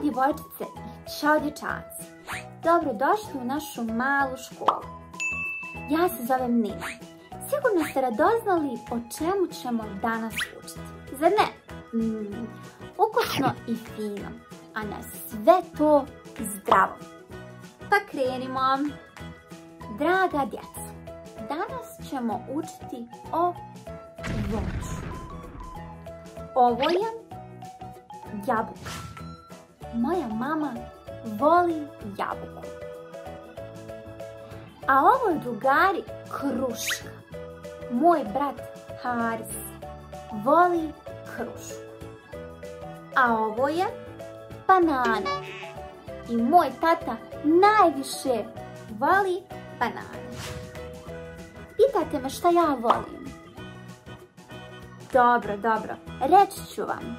djevojčice i čao dječaci. Dobrodošli u našu malu školu. Ja se zovem Nina. Sigurno ste radoznali o čemu ćemo danas učiti. Zar ne? Ukusno i fino, a na sve to zdravo. Pa krenimo. Draga djeco, danas ćemo učiti o voću. Ovo je jabuka. Moja mama voli jabuku. A ovo je, drugari, kruška. Moj brat Haris voli krušku. A ovo je banana. I moj tata najviše voli banane. Pitate me šta ja volim. Dobro, reći ću vam.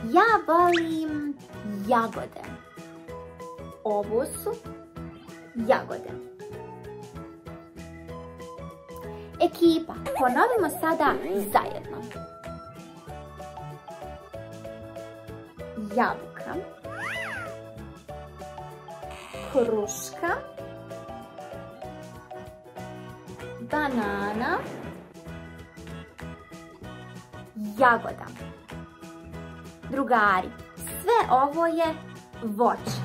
Ja volim jagode. Ovo su jagode. Ekipa, ponovimo sada zajedno. Jabuka, kruška, banana, jagoda. Drugari, sve ovo je voće.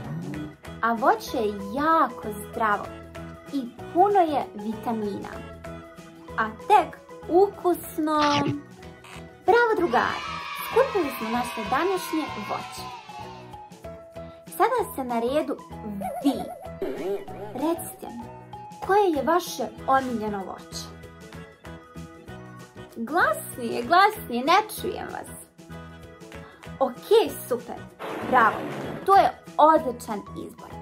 A voće je jako zdravo i puno je vitamina. A tek ukusno. Bravo, drugari, skupili smo naše današnje voće. Sada ste na redu vi. Recite mi, koje je vaše omiljeno voće? Glasnije, ne čujem vas. Ok, super, bravo, to je odličan izbor.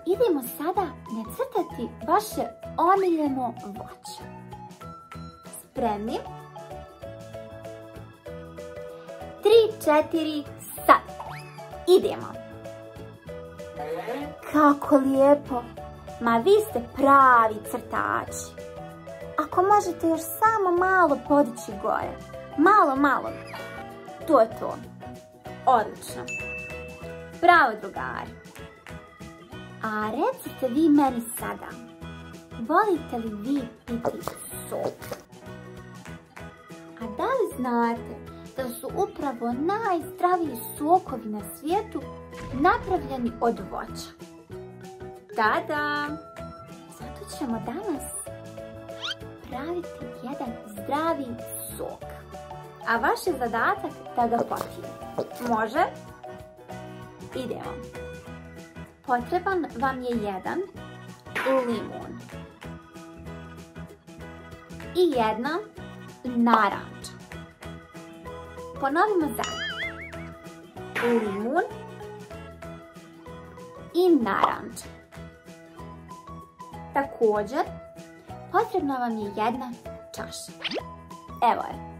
Idemo sada nacrtati vaše omiljeno voće. Spremni? 3, 4, sad. Idemo. Kako lijepo. Ma vi ste pravi crtači. Ako možete još samo malo podići gore. Malo. To je to. Odlično. Bravo, drugari. A recite vi meni sada, volite li vi piti sok? A da li znate da su upravo najzdraviji sokovi na svijetu napravljeni od voća? Da. Zato ćemo danas praviti jedan zdravi sok. A vaš je zadatak da ga popijete. Može? Idemo. Potreban vam je jedan limun i jedna naranča. Ponovimo zajedno. Limun i naranča. Također, potrebna vam je jedna čaša. Evo je.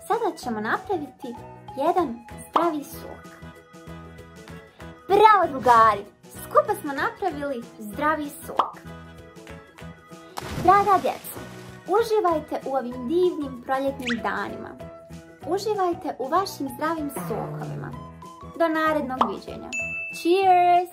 Sada ćemo napraviti jedan zdravi sok. Bravo, drugari! Skupa smo napravili zdravi sok. Draga djeco, uživajte u ovim divnim proljetnim danima. Uživajte u vašim zdravim sokovima. Do narednog viđenja. Cheers!